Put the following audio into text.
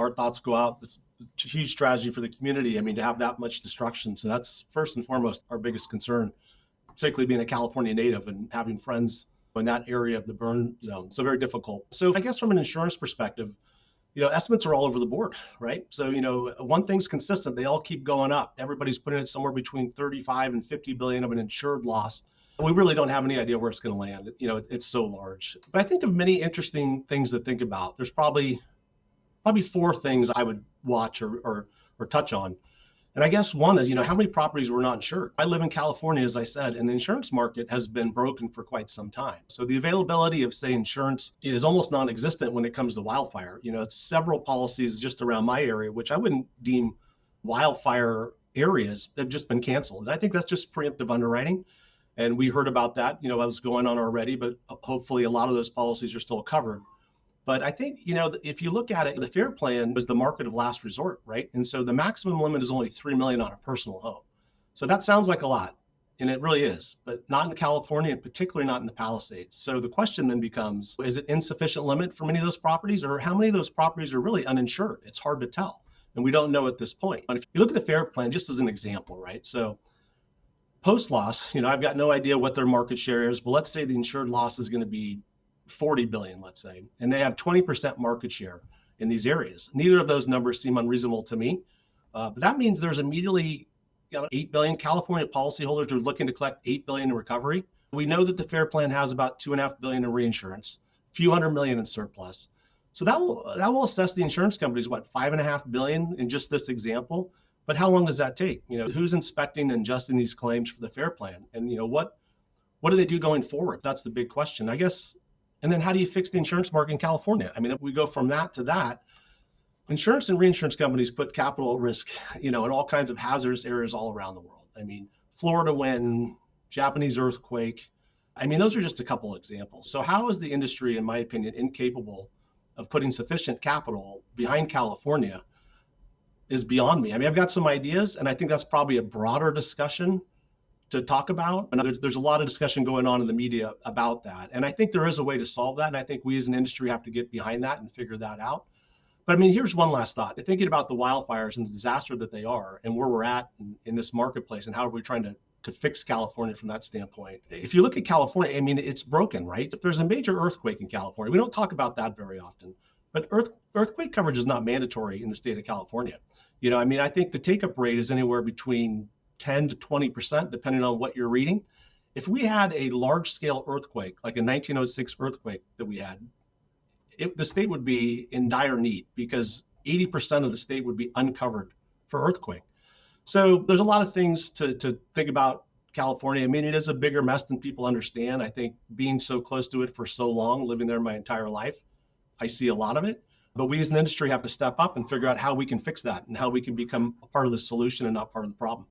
Our thoughts go out. It's a huge tragedy for the community. I mean, to have that much destruction. So that's first and foremost our biggest concern, particularly being a California native and having friends in that area of the burn zone. So very difficult. So I guess from an insurance perspective, estimates are all over the board, right? So, one thing's consistent, they all keep going up. Everybody's putting it somewhere between 35 and 50 billion of an insured loss. We really don't have any idea where it's going to land. It's so large. But I think of many interesting things to think about. There's probably four things I would watch or touch on. And I guess one is, how many properties were not insured? I live in California, as I said, and the insurance market has been broken for quite some time. So the availability of, say, insurance is almost non-existent when it comes to wildfire. It's several policies just around my area, which I wouldn't deem wildfire areas, have just been canceled. And I think that's just preemptive underwriting. And we heard about that, was going on already, but hopefully a lot of those policies are still covered. But I think, if you look at it, the FAIR plan was the market of last resort, right? And so the maximum limit is only $3 million on a personal home. So that sounds like a lot, and it really is, but not in California, and particularly not in the Palisades. So the question then becomes, is it insufficient limit for many of those properties, or how many of those properties are really uninsured? It's hard to tell, and we don't know at this point. But if you look at the FAIR plan, just as an example, right? So post-loss, I've got no idea what their market share is, but let's say the insured loss is going to be 40 billion, let's say, and they have 20% market share in these areas. Neither of those numbers seem unreasonable to me, but that means there's immediately 8 billion California policyholders who are looking to collect 8 billion in recovery. We know that the FAIR plan has about 2.5 billion in reinsurance, a few hundred million in surplus. So that will assess the insurance companies, 5.5 billion in just this example. But how long does that take? Who's inspecting and adjusting these claims for the FAIR plan? And what do they do going forward? That's the big question, I guess. And then how do you fix the insurance market in California? I mean, if we go from that to that, insurance and reinsurance companies put capital at risk, in all kinds of hazardous areas all around the world. I mean, Florida wind, Japanese earthquake. I mean, those are just a couple examples. So how is the industry, in my opinion, incapable of putting sufficient capital behind California is beyond me. I mean, I've got some ideas, and I think that's probably a broader discussion to talk about. And there's a lot of discussion going on in the media about that. And I think there is a way to solve that. And I think we as an industry have to get behind that and figure that out. But I mean, here's one last thought. Thinking about the wildfires and the disaster that they are and where we're at in this marketplace and how are we trying to fix California from that standpoint. If you look at California, I mean, it's broken, right? There's a major earthquake in California. We don't talk about that very often, but earthquake coverage is not mandatory in the state of California. I mean, I think the take-up rate is anywhere between 10 to 20%, depending on what you're reading. If we had a large-scale earthquake, like a 1906 earthquake that we had, the state would be in dire need because 80% of the state would be uncovered for earthquake. So there's a lot of things to think about California. I mean, it is a bigger mess than people understand. I think being so close to it for so long, living there my entire life, I see a lot of it. But we as an industry have to step up and figure out how we can fix that and how we can become a part of the solution and not part of the problem.